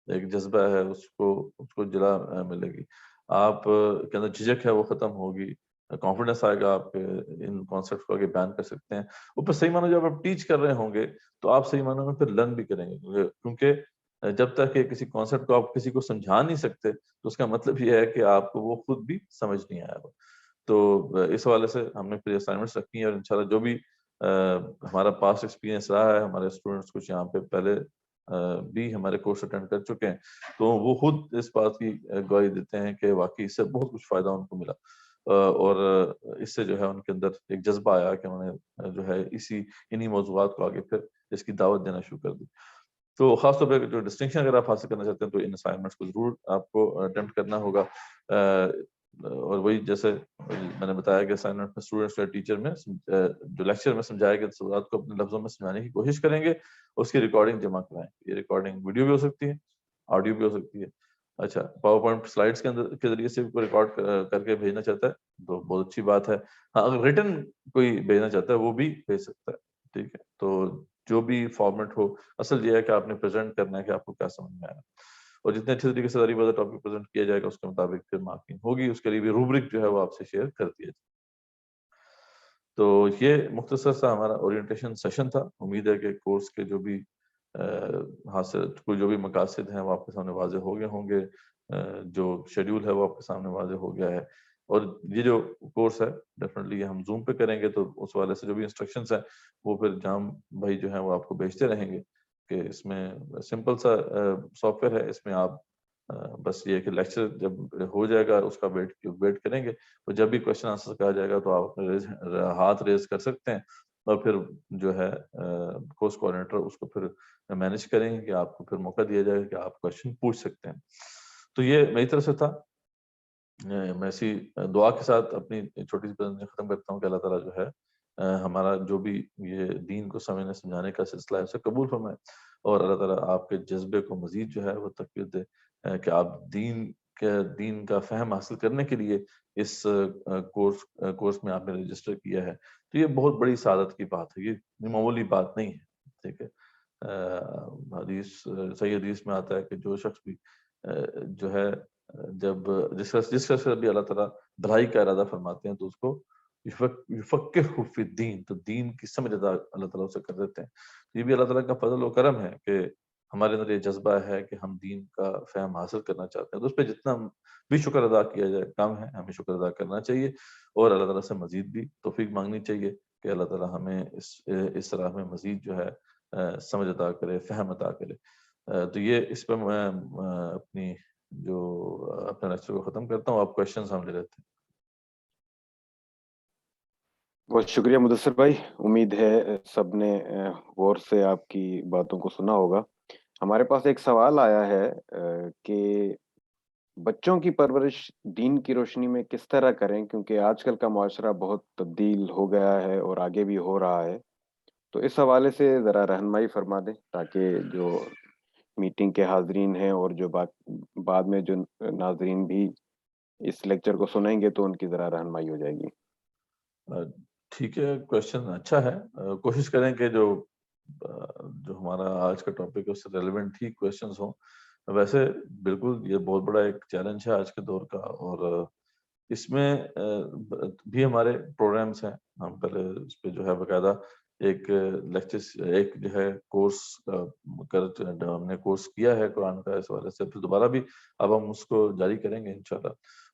ایک جذبہ ہے اس کو جلا ملے گی, آپ کے اندر جھجک ہے وہ ختم ہوگی, کانفیڈنس آئے گا, آپ ان کانسیپٹ کو آگے بیان کر سکتے ہیں. اوپر صحیح معنوں جب آپ ٹیچ کر رہے ہوں گے تو آپ صحیح معنوں میں پھر لرن بھی کریں گے, کیونکہ جب تک کہ کسی کانسیپٹ کو آپ کسی کو سمجھا نہیں سکتے تو اس کا مطلب یہ ہے کہ آپ کو وہ خود بھی سمجھ نہیں آیا ہوا. تو اس حوالے سے ہم نے پھر اسائنمنٹس رکھی ہیں, اور انشاءاللہ جو بھی ہمارا پاسٹ ایکسپیرینس رہا ہے, ہمارے اسٹوڈنٹس کچھ یہاں پہ پہلے بھی ہمارے کورس اٹینڈ کر چکے ہیں, تو وہ خود اس بات کی گواہی دیتے ہیں کہ واقعی اس سے بہت کچھ فائدہ ان کو ملا, اور اس سے جو ہے ان کے اندر ایک جذبہ آیا کہ انہوں نے جو ہے انہی موضوعات کو آگے پھر اس کی دعوت دینا شروع کر دی. تو خاص طور پہ جو ڈسٹنکشن اگر آپ حاصل کرنا چاہتے ہیں تو ان اسائنمنٹس کو ضرور آپ کو اٹیمپٹ کرنا ہوگا. اور وہی جیسے میں نے بتایا کہ اسائنمنٹ میں اسٹوڈنٹس یا ٹیچر میں جو لیکچر میں سمجھائے گئے تصورات کو اپنے لفظوں میں سمجھانے کی کوشش کریں گے, اس کی ریکارڈنگ جمع کرائیں. یہ ریکارڈنگ ویڈیو بھی ہو سکتی ہے, آڈیو بھی ہو سکتی ہے. اچھا, پاور پوائنٹ سلائڈس کے ذریعے سے کوئی ریکارڈ کر کے بھیجنا چاہتا ہے تو بہت اچھی بات ہے. ہاں, اگر ریٹن کوئی بھیجنا چاہتا ہے وہ بھی بھیج سکتا ہے, ٹھیک ہے. تو جو بھی فارمیٹ ہو, اصل یہ ہے کہ آپ نے پریزنٹ کرنا ہے کہ آپ کو کیا سمجھ میں آیا, اور جتنے اچھے طریقے سے ساری بات ٹاپک پریزنٹ کیا جائے گا اس کے مطابق پھر مارکنگ ہوگی. اس کے لیے بھی روبرک جو ہے وہ آپ سے شیئر کر دیا جائے. تو یہ مختصر سا ہمارا اورینٹیشن سیشن تھا. امید ہے کہ کورس کے جو بھی حاصل کوئی جو بھی مقاصد ہیں وہ آپ کے سامنے واضح ہو گئے ہوں گے, جو شیڈیول ہے وہ آپ کے سامنے واضح ہو گیا ہے. اور یہ جو کورس ہے ڈیفینیٹلی ہم زوم پہ کریں گے, تو اس والے سے جو بھی انسٹرکشنز ہیں وہ پھر جام بھائی جو ہیں وہ آپ کو بھیجتے رہیں گے کہ اس میں سمپل سا سافٹ ویئر ہے. اس میں آپ بس یہ کہ لیکچر جب ہو جائے گا اس کا ویٹ کریں گے, اور جب بھی کوشچن آنسر کہا جائے گا تو آپ اپنے ہاتھ ریز کر سکتے ہیں, اور پھر جو ہے کورس کوآرڈینیٹر اس کو پھر مینیج کریں گے کہ آپ کو پھر موقع دیا جائے گا کہ آپ کوشچن پوچھ سکتے ہیں. تو یہ میری طرف سے تھا. میں اسی دعا کے ساتھ اپنی چھوٹی سی پریزنٹیشن ختم کرتا ہوں کہ اللہ تعالیٰ جو ہے ہمارا جو بھی یہ دین کو سمجھنے سمجھانے کا سلسلہ ہے اسے قبول فرمائے, اور اللہ تعالیٰ آپ کے جذبے کو مزید جو ہے وہ تقویت دے کہ آپ دین کا فہم حاصل کرنے کے لیے اس کورس میں آپ نے رجسٹر کیا ہے. تو یہ بہت بڑی سعادت کی بات ہے, یہ معمولی بات نہیں ہے, ٹھیک ہے. حدیث صحیح حدیث میں آتا ہے کہ جو شخص بھی جو ہے جب جس شخص سے بھی اللہ تعالیٰ بھلائی کا ارادہ فرماتے ہیں تو اس کو یفقہہ فی الدین, تو دین کی سمجھ ادا اللہ تعالیٰ اسے کر دیتے ہیں. یہ بھی اللہ تعالیٰ کا فضل و کرم ہے کہ ہمارے اندر یہ جذبہ ہے کہ ہم دین کا فہم حاصل کرنا چاہتے ہیں. تو اس پہ جتنا بھی شکر ادا کیا جائے کم ہے, ہمیں شکر ادا کرنا چاہیے, اور اللہ تعالیٰ سے مزید بھی توفیق مانگنی چاہیے کہ اللہ تعالیٰ ہمیں اس طرح میں مزید جو ہے سمجھ عطا کرے, فہم عطا کرے. تو یہ اس پہ میں اپنی اپنے لیکچر کو ختم کرتا ہوں. آپ کوشچنز ہم لے لیتے ہیں. بہت شکریہ مدثر بھائی, امید ہے سب نے غور سے آپ کی باتوں کو سنا ہوگا. ہمارے پاس ایک سوال آیا ہے کہ بچوں کی پرورش دین کی روشنی میں کس طرح کریں, کیونکہ آج کل کا معاشرہ بہت تبدیل ہو گیا ہے اور آگے بھی ہو رہا ہے. تو اس حوالے سے ذرا رہنمائی فرما دیں تاکہ جو میٹنگ کے حاضرین ہیں اور جو بعد میں جو ناظرین بھی اس لیکچر کو سنیں گے تو ان کی ذرا رہنمائی ہو جائے گی. ٹھیک ہے, کوشچن اچھا ہے. کوشش کریں کہ جو ہمارا آج کا ٹاپک ہے اس سے ریلیونٹ ہی کوشچنز ہوں. ویسے بالکل یہ بہت بڑا ایک چیلنج ہے آج کے دور کا, اور اس میں بھی ہمارے پروگرامز ہیں. ہم پہلے اس پہ جو ہے باقاعدہ ایک لیکچر, ایک جو ہے کورس ہم نے کورس کیا ہے قرآن کا اس حوالے سے, پھر دوبارہ بھی اب ہم اس کو جاری کریں گے انشاءاللہ.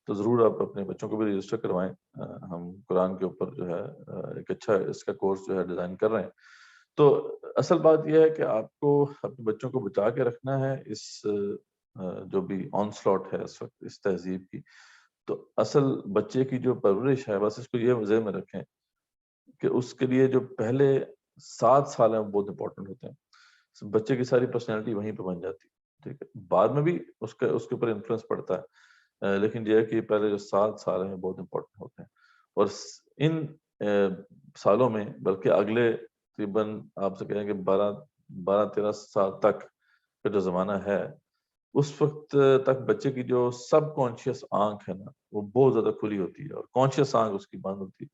تو ضرور آپ اپنے بچوں کو بھی رجسٹر کروائیں. ہم قرآن کے اوپر جو ہے ایک اچھا اس کا کورس جو ہے ڈیزائن کر رہے ہیں. تو اصل بات یہ ہے کہ آپ کو اپنے بچوں کو بچا کے رکھنا ہے اس جو بھی آن سلاٹ ہے اس وقت اس تہذیب کی. تو اصل بچے کی جو پرورش ہے, بس اس کو یہ ذہن میں رکھیں کہ اس کے لیے جو پہلے 7 سال ہیں وہ بہت امپورٹنٹ ہوتے ہیں. بچے کی ساری پرسنالٹی وہیں پہ بن جاتی ہے. ٹھیک ہے, بعد میں بھی اس کے اوپر انفلوئنس پڑتا ہے, لیکن یہ ہے کہ پہلے جو 7 سال ہیں بہت امپورٹنٹ ہوتے ہیں. اور ان سالوں میں بلکہ اگلے تقریباً آپ سے کہیں کہ 12-13 سال تک کا جو زمانہ ہے, اس وقت تک بچے کی جو سب کانشیس آنکھ ہے نا وہ بہت زیادہ کھلی ہوتی ہے اور کانشیس آنکھ اس کی بند ہوتی ہے.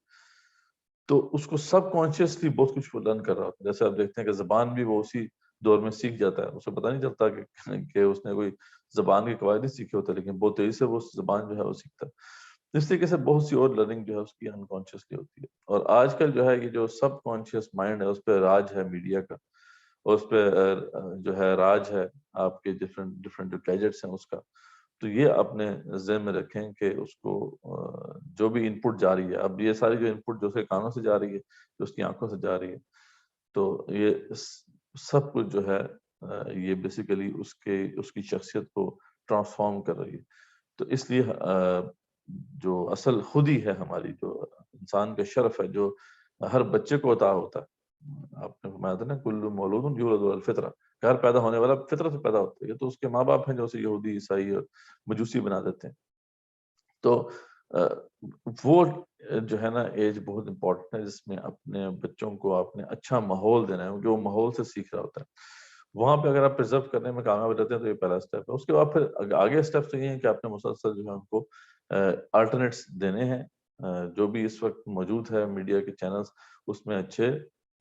تو اس کو سب کانشیسلی بہت کچھ وہ لرن کر رہا ہوتا ہے. جیسے آپ دیکھتے ہیں کہ زبان بھی وہ اسی دور میں سیکھ جاتا ہے, اسے پتہ نہیں چلتا کہ اس نے کوئی زبان کے قواعد نہیں سیکھے ہوتے, لیکن بہت تیزی سے وہ زبان جو ہے وہ سیکھتا ہے. اس طریقے سے بہت سی اور لرننگ جو ہے اس کی انکانشیسلی ہوتی ہے. اور آج کل جو ہے یہ جو سب کانشیس مائنڈ ہے اس پہ راج ہے میڈیا کا, اور اس پہ جو ہے راج ہے آپ کے ڈفرینٹ جو گیجٹس ہیں اس کا. تو یہ اپنے ذہن میں رکھیں کہ اس کو جو بھی ان پٹ جا رہی ہے, اب یہ ساری جو ان پٹ جو اس کے کانوں سے جا رہی ہے, جو اس کی آنکھوں سے جا رہی ہے, تو یہ سب کچھ جو ہے یہ بیسیکلی اس کی شخصیت کو ٹرانسفارم کر رہی ہے. تو اس لیے جو اصل خود ہی ہے ہماری, جو انسان کا شرف ہے جو ہر بچے کو عطا ہوتا ہے. آپ نے فرمایا تھا نا کل مولود یولد علی الفطرہ, ہر پیدا ہونے والا فطرت سے پیدا ہوتا ہے. یہ تو اس کے ماں باپ ہیں جو اسے یہودی عیسائی اور مجوسی بنا دیتے ہیں. تو وہ جو ہے نا ایج بہت امپورٹنٹ ہے جس میں اپنے بچوں کو آپ نے اچھا ماحول دینا ہے, جو ماحول سے سیکھ رہا ہوتا ہے. وہاں پہ اگر آپ پرزرو کرنے میں کامیاب ہو جاتے ہیں تو یہ پہلا اسٹیپ ہے. اس کے بعد پھر آگے اسٹیپ تو یہ ہیں کہ آپ نے مسلسل جو ہے ان کو آلٹرنیٹس دینے ہیں. جو بھی اس وقت موجود ہے میڈیا کے چینلز, اس میں اچھے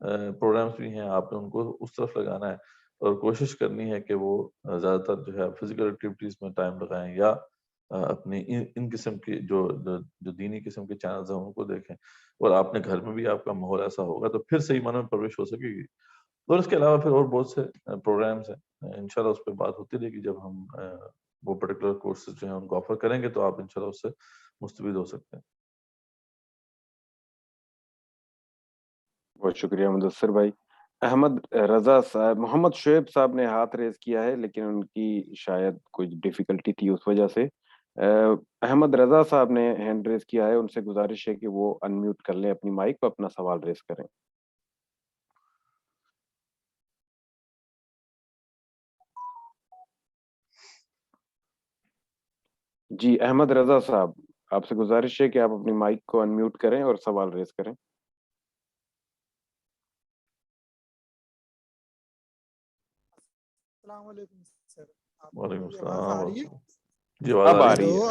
پروگرامز بھی ہیں, آپ نے ان کو اس طرف لگانا ہے اور کوشش کرنی ہے کہ وہ زیادہ تر جو ہے فزیکل ایکٹیویٹیز میں ٹائم لگائیں, یا اپنی ان قسم کی جو دینی قسم کے چینلز ہیں ان کو دیکھیں. اور آپ نے گھر میں بھی آپ کا ماحول ایسا ہوگا تو پھر صحیح معنوں میں پرورش ہو سکے گی. اور اس کے علاوہ پھر اور بہت سے پروگرامز ہیں, انشاءاللہ اس پہ بات ہوتی رہے گی. جب ہم وہ پرٹیکولر کورسز جو ہیں ان کو آفر کریں گے تو آپ انشاءاللہ اس سے مستفید ہو سکتے ہیں. بہت شکریہ مدثر بھائی. احمد رضا صاحب, محمد شعیب صاحب نے ہاتھ ریز کیا ہے لیکن ان کی شاید کچھ ڈیفیکلٹی تھی, اس وجہ سے احمد رضا صاحب نے ہینڈ ریز کیا ہے. ان سے گزارش ہے کہ وہ انمیوٹ کر لیں اپنی مائک کو, اپنا سوال ریز کریں. جی احمد رضا صاحب, آپ سے گزارش ہے کہ آپ اپنی مائک کو انمیوٹ کریں اور سوال ریز کریں. السلام علیکم سر. وعلیکم میری آواز آ السلام. رہی ہے؟ جی آواز اب آ آ رہی رہی ہے.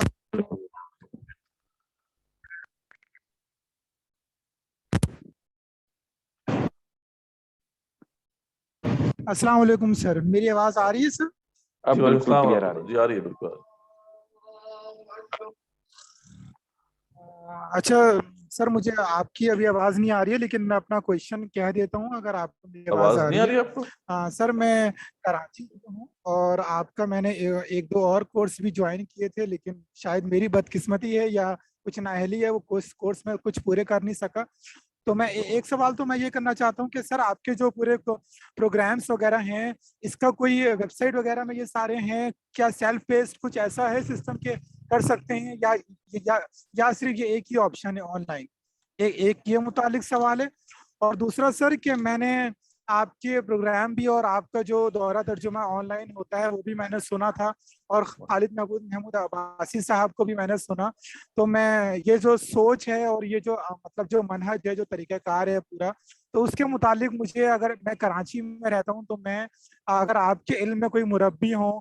السلام علیکم سر, میری آواز آ رہی ہے سر؟ اب جی وعلیکم بالکل السلام کلیئر آ رہی ہے. جی آ رہی ہے بالکل. اچھا سر, مجھے آپ کی ابھی آواز نہیں آ رہی ہے, لیکن میں اپنا کوشچن کہہ دیتا ہوں اگر آپ کو میری آواز آ نہیں رہی آ ہے. رہی آپ کو؟ سر میں کراچی سے ہوں اور آپ کا میں نے 1-2 اور کورس بھی جوائن کیے تھے, لیکن شاید میری بدقسمتی ہے یا کچھ نااہلی ہے, وہ کورس میں کچھ پورے کر نہیں سکا. تو میں ایک سوال تو میں یہ کرنا چاہتا ہوں کہ سر آپ کے جو پورے پروگرامس وغیرہ ہیں, اس کا کوئی ویب سائٹ وغیرہ میں یہ سارے ہیں کیا؟ سیلف بیسڈ کچھ ایسا ہے سسٹم کے کر سکتے ہیں یا صرف یہ ایک ہی آپشن ہے آن لائن؟ ایک یہ متعلق سوال ہے. اور دوسرا سر کہ میں نے آپ کے پروگرام بھی اور آپ کا جو دورہ ترجمہ آن لائن ہوتا ہے وہ بھی میں نے سنا تھا, اور خالد محمود عباسی صاحب کو بھی میں نے سنا. تو میں یہ جو سوچ ہے اور یہ جو مطلب جو منہج ہے, جو طریقہ کار ہے پورا, تو اس کے متعلق مجھے, اگر میں کراچی میں رہتا ہوں تو میں اگر آپ کے علم میں کوئی مربی ہوں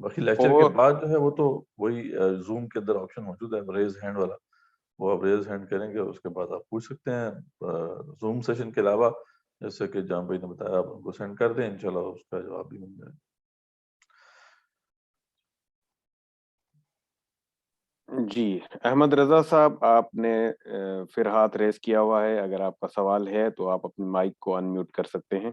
باقی لیکچر کے اور بعد جو ہے وہ تو وہی زوم کے اندر آپشن موجود ہے ریز ہینڈ والا، وہ آپ ریز ہینڈ کریں گے، اس کے بعد آپ پوچھ سکتے ہیں زوم سیشن کے علاوہ، جیسے کہ جام بھائی نے بتایا، آپ ان کو سینڈ کر دیں، انشاءاللہ اس کا جواب بھی مل جائے. جی احمد رضا صاحب، آپ نے پھر ہاتھ ریز کیا ہوا ہے، اگر آپ کا سوال ہے تو آپ اپنی مائک کو ان میوٹ کر سکتے ہیں.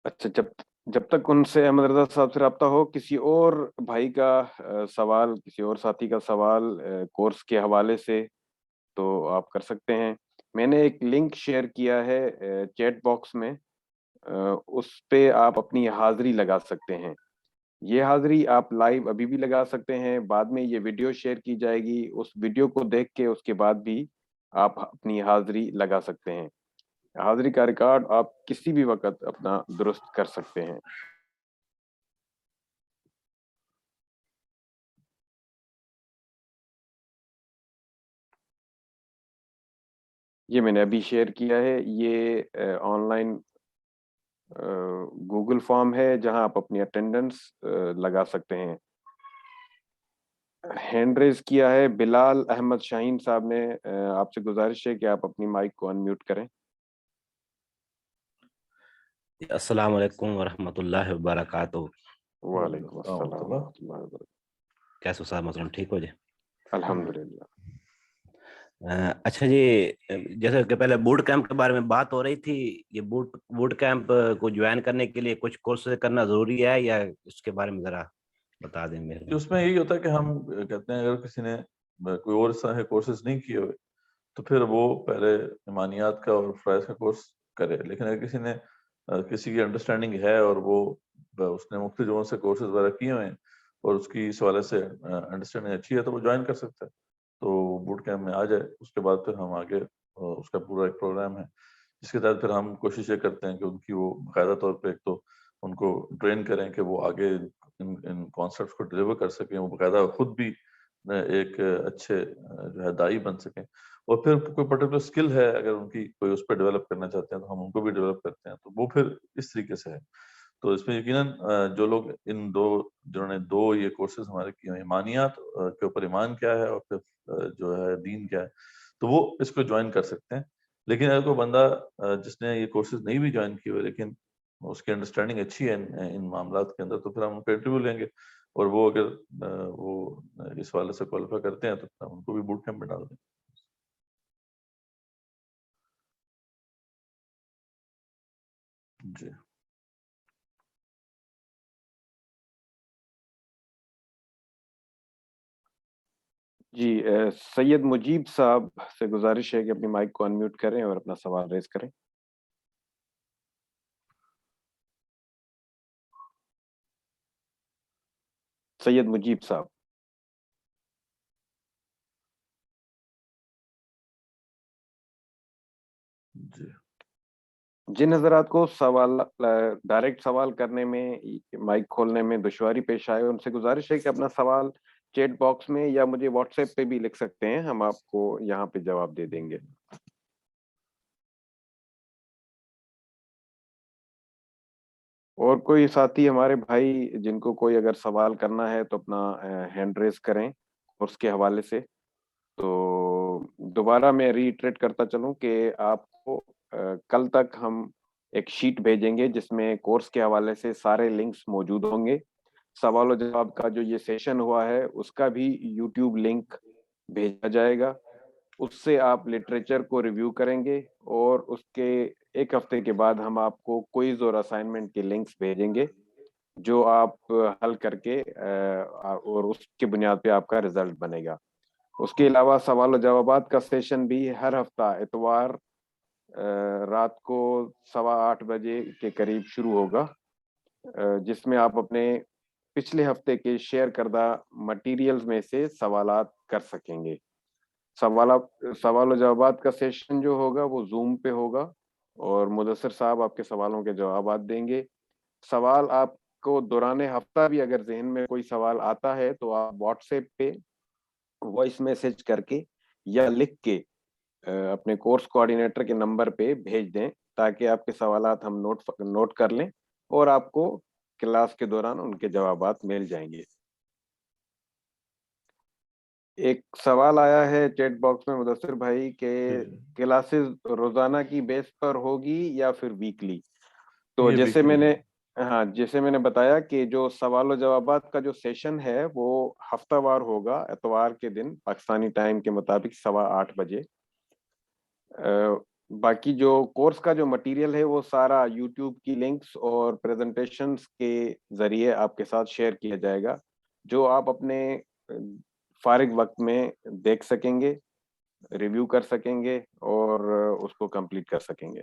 اچھا، جب تک ان سے احمد رضا صاحب سے رابطہ ہو، کسی اور بھائی کا سوال، کسی اور ساتھی کا سوال کورس کے حوالے سے تو آپ کر سکتے ہیں. میں نے ایک لنک شیئر کیا ہے چیٹ باکس میں، اس پہ آپ اپنی حاضری لگا سکتے ہیں. یہ حاضری آپ لائیو ابھی بھی لگا سکتے ہیں، بعد میں یہ ویڈیو شیئر کی جائے گی، اس ویڈیو کو دیکھ کے اس کے بعد بھی آپ اپنی حاضری لگا سکتے ہیں. حاضری کا ریکارڈ آپ کسی بھی وقت اپنا درست کر سکتے ہیں. یہ میں نے ابھی شیئر کیا ہے. یہ آن لائن گوگل فارم ہے جہاں آپ اپنی اٹینڈنس لگا سکتے ہیں. ہینڈ ریز کیا ہے بلال احمد شاہین صاحب نے. آپ سے گزارش ہے کہ آپ اپنی مائک کو ان میوٹ کریں. السلام علیکم ورحمۃ اللہ وبرکاتہ. وعلیکم السلام ورحمۃ اللہ وبرکاتہ. کیسے صاحب محترم، ٹھیک ہو جی؟ الحمدللہ. اچھا جی، جیسے کہ پہلے بوٹ کیمپ کے بارے میں بات ہو رہی تھی، یہ بوٹ کیمپ کو جوائن کرنے کے لیے کچھ کورسز کرنا ضروری ہے یا اس کے بارے میں ذرا بتا دیں میرے؟ اس میں یہی ہوتا ہے کہ ہم کہتے ہیں اگر کسی نے کوئی اور اس طرح کے کورسز نہیں کیے ہوئے تو پھر وہ پہلے ایمانیات کا اور فرائض کا کورس کرے. لیکن اگر کسی نے کسی کی انڈرسٹینڈنگ ہے اور وہ اس نے مختلف جگہوں سے کورسز وغیرہ کیے ہوئے ہیں اور اس کی اس حوالے سے انڈرسٹینڈنگ اچھی ہے تو وہ جوائن کر سکتا ہے، تو بوٹ کیمپ میں آ جائے. اس کے بعد پھر ہم آگے اس کا پورا ایک پروگرام ہے جس کے تحت پھر ہم کوشش یہ کرتے ہیں کہ ان کی وہ باقاعدہ طور پہ ایک تو ان کو ٹرین کریں کہ وہ آگے ان کانسیپٹس کو ڈلیور کر سکیں، وہ باقاعدہ خود بھی ایک اچھے جو ہے دائی بن سکیں. اور پھر کوئی پرٹیکولر اسکل ہے اگر ان کی کوئی اس پہ ڈیولپ کرنا چاہتے ہیں تو ہم ان کو بھی ڈیولپ کرتے ہیں، تو وہ پھر اس طریقے سے ہے. تو اس میں یقیناً جو لوگ جنہوں نے دو یہ کورسز ہمارے کیے ہیں، ایمانیات کے اوپر ایمان کیا ہے اور پھر جو ہے دین کیا ہے، تو وہ اس کو جوائن کر سکتے ہیں. لیکن اگر کوئی بندہ جس نے یہ کورسز نہیں بھی جوائن کیے ہوئے لیکن اس کی انڈرسٹینڈنگ اچھی ہے ان معاملات کے اندر، تو پھر ہم ان کا انٹرویو لیں گے اور وہ اگر وہ اس حوالے سے کوالیفائی کرتے ہیں تو ہم ان کو بھی بوٹ کیمپ میں ڈال دیں. جی جی سید مجیب صاحب سے گزارش ہے کہ اپنی مائک کو ان میوٹ کریں اور اپنا سوال ریز کریں. سید مجیب صاحب. جی جن حضرات کو سوال ڈائریکٹ سوال کرنے میں، مائک کھولنے میں دشواری پیش آئے، ان سے گزارش ہے کہ اپنا سوال چیٹ باکس میں یا مجھے واٹس ایپ پہ بھی لکھ سکتے ہیں، ہم آپ کو یہاں پہ جواب دے دیں گے. اور کوئی ساتھی ہمارے بھائی جن کو کوئی اگر سوال کرنا ہے تو اپنا ہینڈ ریز کریں اس کے حوالے سے. تو دوبارہ میں ریٹریٹ کرتا چلوں کہ آپ کو کل تک ہم ایک شیٹ بھیجیں گے جس میں کورس کے حوالے سے سارے لنکس موجود ہوں گے. سوال و جواب کا جو یہ سیشن ہوا ہے اس کا بھی یوٹیوب لنک بھیجا جائے گا. اس سے آپ لٹریچر کو ریویو کریں گے اور اس کے ایک ہفتے کے بعد ہم آپ کو کوئز اور اسائنمنٹ کے لنکس بھیجیں گے جو آپ حل کر کے اور اس کی بنیاد پہ آپ کا رزلٹ بنے گا. اس کے علاوہ سوال و جوابات کا سیشن بھی ہر ہفتہ اتوار رات کو 8:15 بجے کے قریب شروع ہوگا، جس میں آپ اپنے پچھلے ہفتے کے شیئر کردہ مٹیریلز میں سے سوالات کر سکیں گے. سوال و جوابات کا سیشن جو ہوگا وہ زوم پہ ہوگا اور مدثر صاحب آپ کے سوالوں کے جوابات دیں گے. سوال آپ کو دوران ہفتہ بھی اگر ذہن میں کوئی سوال آتا ہے تو آپ واٹس ایپ پہ وائس میسج کر کے یا لکھ کے اپنے کورس کوآرڈینیٹر کے نمبر پہ بھیج دیں، تاکہ آپ کے سوالات ہم نوٹ کر لیں اور آپ کو کلاس کے دوران ان کے جوابات مل جائیں گے۔ ایک سوال آیا ہے چیٹ باکس میں مدثر بھائی کہ کلاسز روزانہ کی بیس پر ہوگی یا پھر ویکلی؟ تو جیسے میں نے بتایا کہ جو سوال و جوابات کا جو سیشن ہے وہ ہفتہ وار ہوگا، اتوار کے دن پاکستانی ٹائم کے مطابق 8:15 بجے۔ باقی جو کورس کا جو مٹیریل ہے وہ سارا یوٹیوب کی لنکس اور پریزنٹیشنز کے ذریعے آپ کے ساتھ شیئر کیا جائے گا، جو آپ اپنے فارغ وقت میں دیکھ سکیں گے، ریویو کر سکیں گے اور اس کو کمپلیٹ کر سکیں گے۔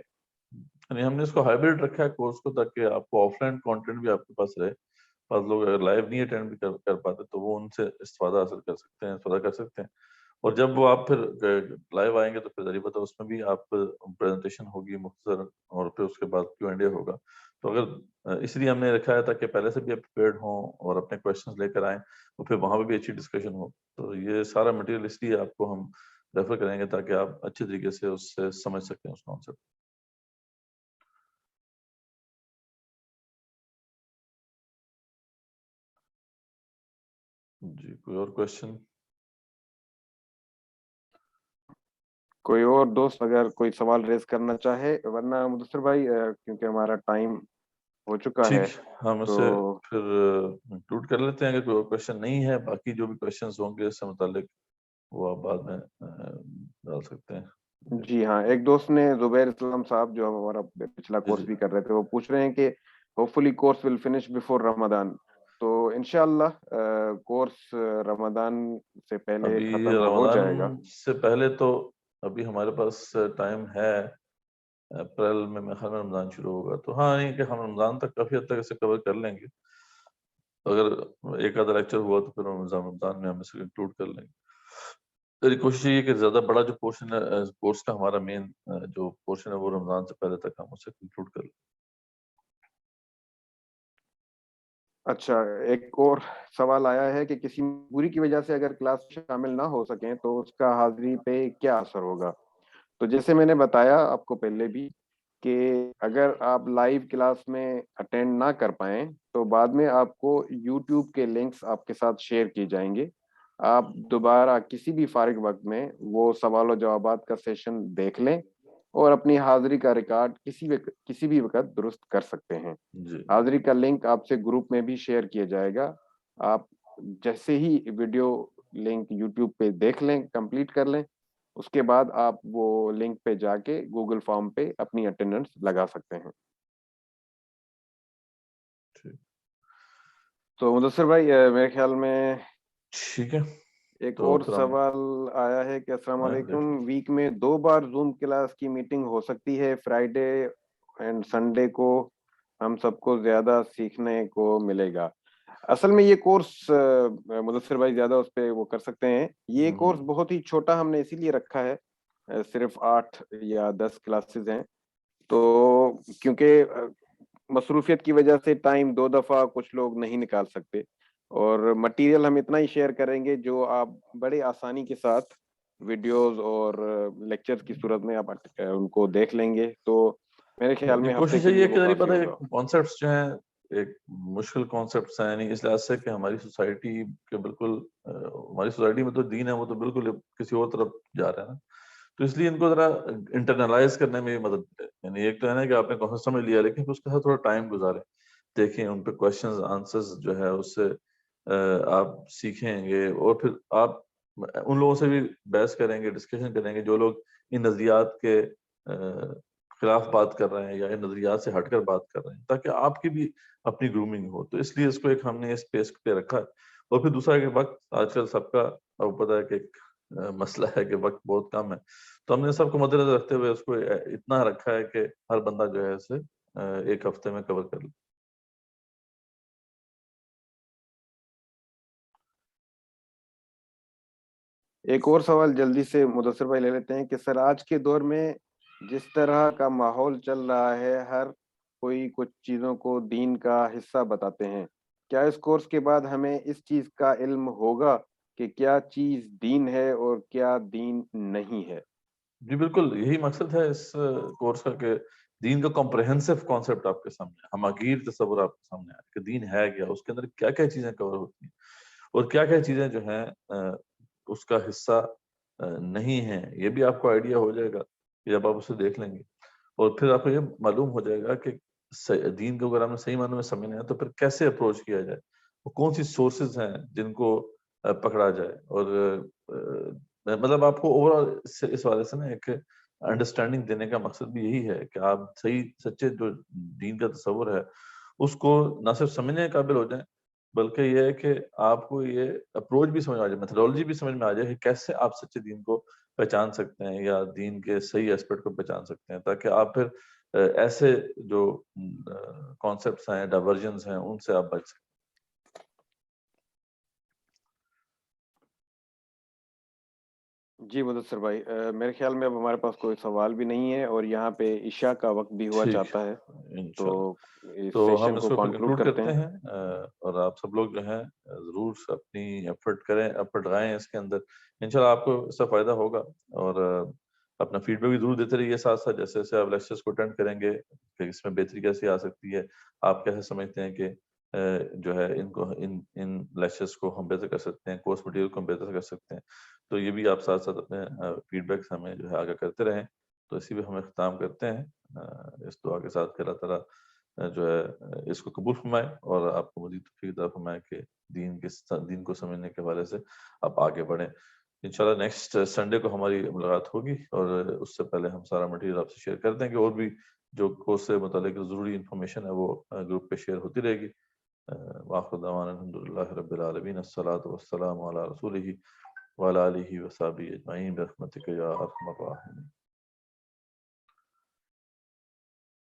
یعنی ہم نے اس کو ہائبرڈ رکھا ہے کورس کو، تاکہ آپ کو آف لائن کانٹینٹ بھی آپ کے پاس رہے۔ بعض لوگ اگر لائیو نہیں اٹینڈ بھی کر پاتے تو وہ ان سے استفادہ حاصل کر سکتے ہیں، اور جب وہ آپ پھر لائیو آئیں گے تو پھر ذریعہ بتا اس میں بھی آپ پریزنٹیشن ہوگی مختصر، اور پھر اس کے بعد Q&A ہوگا۔ تو اگر اس لیے ہم نے رکھا ہے تاکہ پہلے سے بھی آپ پریپیئرڈ ہوں اور اپنے کویشچنز لے کر آئیں، اور پھر وہاں پہ بھی اچھی ڈسکشن ہو۔ تو یہ سارا مٹیریل اس لیے آپ کو ہم ریفر کریں گے تاکہ آپ اچھے طریقے سے اس سے سمجھ سکیں اس کانسیپٹ۔ جی، کوئی اور کویشچن؟ کوئی اور دوست اگر کوئی سوال ریز کرنا چاہے، ورنہ مدثر بھائی کیونکہ ہمارا ٹائم ہو چکا ہے ٹھیک، ہم اسے تو پھر انکلوڈ کر لیتے ہیں۔ اگر کوئی اور کویشچن نہیں ہے، باقی جو بھی کویشچنز ہوں گے اس سے متعلق وہ آپ بعد میں ڈال سکتے ہیں۔ جی ہاں، ایک دوست نے زبیر اسلام صاحب جو ہمارا پچھلا جی کورس جی بھی کر رہے تھے، وہ پوچھ رہے ہیں کہ hopefully course will finish before Ramzan, تو انشاءاللہ کورس رمضان سے پہلے ابھی ختم ہو جائے گا۔ رمضان سے پہلے تو ابھی ہمارے پاس ٹائم ہے، اپریل میں میرے خیال میں رمضان شروع ہوگا، تو ہاں نہیں کہ ہم رمضان تک کافی حد تک اسے کور کر لیں گے۔ اگر ایک آدھا لیکچر ہوا تو پھر رمضان میں ہم اسے انکلوڈ کر لیں گے۔ میری کوشش یہ ہے کہ زیادہ بڑا جو پورشن ہے کورس کا، ہمارا مین جو پورشن ہے وہ رمضان سے پہلے تک ہم اسے کنکلوڈ کر لیں۔ اچھا، ایک اور سوال آیا ہے کہ کسی مجبوری کی وجہ سے اگر کلاس شامل نہ ہو سکیں تو اس کا حاضری پہ کیا اثر ہوگا؟ تو جیسے میں نے بتایا آپ کو پہلے بھی کہ اگر آپ لائیو کلاس میں اٹینڈ نہ کر پائیں تو بعد میں آپ کو یوٹیوب کے لنکس آپ کے ساتھ شیئر کی جائیں گے، آپ دوبارہ کسی بھی فارغ وقت میں وہ سوال و جوابات کا سیشن دیکھ لیں اور اپنی حاضری کا ریکارڈ کسی بھی وقت درست کر سکتے ہیں۔ جی حاضری کا لنک آپ سے گروپ میں بھی شیئر کیا جائے گا، آپ جیسے ہی ویڈیو لنک یوٹیوب پہ دیکھ لیں، کمپلیٹ کر لیں، اس کے بعد آپ وہ لنک پہ جا کے گوگل فارم پہ اپنی اٹینڈنس لگا سکتے ہیں۔ ٹھیک تو مدثر بھائی میرے خیال میں ٹھیک ہے، ایک تو اور پھر ہم سوال آیا ہے کہ السلام دیکھ علیکم، لیں۔ ویک میں 2 بار زوم کلاس کی میٹنگ ہو سکتی ہے، فرائیڈے اینڈ سنڈے کو ہم سب کو زیادہ سیکھنے کو ملے گا؟ اصل میں یہ کورس مدثر بھائی زیادہ اس پہ وہ کر سکتے ہیں، یہ کورس بہت ہی چھوٹا ہم نے اسی لیے رکھا ہے، صرف 8 یا 10 کلاسز ہیں، تو کیونکہ مصروفیت کی وجہ سے ٹائم 2 دفعہ کچھ لوگ نہیں نکال سکتے، اور مٹیریل ہم اتنا ہی شیئر کریں گے جو آپ بڑے آسانی کے ساتھ ویڈیوز اور لیکچر کی صورت میں آپ ان کو دیکھ لیں گے، تو میرے خیال میں ہفتے کوشش کے یہی لیے ہے وہ کہ کافی پتہ ہے ہوگا۔ کانسیپٹس جو ہیں ایک مشکل کانسیپٹس ہیں، یعنی اس لحاظ سے کہ ہماری سوسائٹی کے بالکل ہماری سوسائٹی میں تو دین ہے وہ تو بالکل کسی اور طرف جا رہا ہے نا، تو اس لیے ان کو ذرا انٹرنلائز کرنے میں بھی مدد ملے۔ یعنی ایک تو ہے نا کہ آپ نے کانسیپٹ سمجھ لیا، لیکن اس کے ساتھ تھوڑا ٹائم گزاریں، دیکھیں ان پہ کویشچنز آنسرز جو ہے اس سے آپ سیکھیں گے، اور پھر آپ ان لوگوں سے بھی بحث کریں گے، ڈسکشن کریں گے جو لوگ ان نظریات کے خلاف بات کر رہے ہیں یا ان نظریات سے ہٹ کر بات کر رہے ہیں، تاکہ آپ کی بھی اپنی گرومنگ ہو۔ تو اس لیے اس کو ایک ہم نے اس پیس پہ رکھا ہے، اور پھر دوسرا کہ وقت آج کل سب کا آپ کو پتا ہے کہ ایک مسئلہ ہے کہ وقت بہت کم ہے، تو ہم نے سب کو مد نظر رکھتے ہوئے اس کو اتنا رکھا ہے کہ ہر بندہ جو ہے اسے ایک ہفتے میں کور کر لے۔ ایک اور سوال جلدی سے مدثر بھائی لے لیتے ہیں کہ سر آج کے دور میں جس طرح کا ماحول چل رہا ہے، ہر کوئی کچھ چیزوں کو دین کا حصہ بتاتے ہیں. کیا اس کورس کے بعد ہمیں اس چیز کا علم ہوگا کہ کیا چیز دین ہے اور کیا دین نہیں ہے؟ جی بالکل، یہی مقصد ہے اس کورس کا کہ دین کا کمپریہنسو کانسیپٹ آپ کے سامنے، ہماگیر تصور آپ کے سامنے آئے کہ دین ہے کیا، اس کے اندر کیا کیا چیزیں کور ہوتی ہیں اور کیا کیا چیزیں جو ہیں اس کا حصہ نہیں ہیں. یہ بھی آپ کو آئیڈیا ہو جائے گا کہ جب آپ اسے دیکھ لیں گے، اور پھر آپ کو یہ معلوم ہو جائے گا کہ دین کو اگر ہم نے صحیح معنوں میں سمجھنا ہے تو پھر کیسے اپروچ کیا جائے، وہ کون سی سورسز ہیں جن کو پکڑا جائے. اور مطلب آپ کو اوور آل اس والے سے نا ایک انڈرسٹینڈنگ دینے کا مقصد بھی یہی ہے کہ آپ صحیح سچے جو دین کا تصور ہے اس کو نہ صرف سمجھنے کے قابل ہو جائیں، بلکہ یہ ہے کہ آپ کو یہ اپروچ بھی سمجھ آ جائے، میتھڈالوجی بھی سمجھ میں آ جائے کہ کیسے آپ سچے دین کو پہچان سکتے ہیں یا دین کے صحیح ایسپیکٹ کو پہچان سکتے ہیں، تاکہ آپ پھر ایسے جو کانسیپٹس ہیں، ڈائیورژنز ہیں، ان سے آپ بچ سکیں. جی مدثر بھائی، میرے خیال میں اب ہمارے پاس کوئی سوال بھی نہیں ہے اور یہاں پہ عشاء کا وقت بھی ہوا ٹھیک چاہتا ہے، انشاءاللہ. تو اس تو ہم سیشن اس کو کو کنکلوڈ کنکلوڈ کرتے کرتے ہیں. ہیں، اور آپ سب لوگ جو ہیں ضرور اپنی ایفرٹ کریں، ایفرٹ لگائیں اس کے اندر. انشاءاللہ آپ کو اس سے فائدہ ہوگا، اور اپنا فیڈ بیک بھی ضرور دیتے رہیے ساتھ ساتھ، جیسے جیسے آپ لیکچرز کو اٹینڈ کریں گے کہ اس میں بہتری کیسے آ سکتی ہے، آپ کیسے سمجھتے ہیں کہ جو ہے ان لیکچرز کو ہم بہتر کر سکتے ہیں، کورس مٹیریل کو ہم بہتر کر سکتے ہیں. تو یہ بھی آپ ساتھ ساتھ اپنے فیڈ بیک ہمیں جو ہے آگے کرتے رہیں. تو اسی پہ ہم اختتام کرتے ہیں اس دعا کے ساتھ کہ اللہ تعالیٰ جو ہے اس کو قبول فرمائے اور آپ کو مزید توفیق عطا فرمائے کہ دین کو سمجھنے کے حوالے سے آپ آگے بڑھیں. انشاءاللہ نیکسٹ سنڈے کو ہماری ملاقات ہوگی، اور اس سے پہلے ہم سارا مٹیریل آپ سے شیئر کر دیں گے، اور بھی جو کورس سے متعلق ضروری انفارمیشن ہے وہ گروپ پہ شیئر ہوتی رہے گی. وآخر دعوانا الحمدللہ رب العالمین، الصلاۃ والسلام علی رسولہ وعلی آلہ وصحبہ اجمعین برحمتک یا ارحم الراحمین.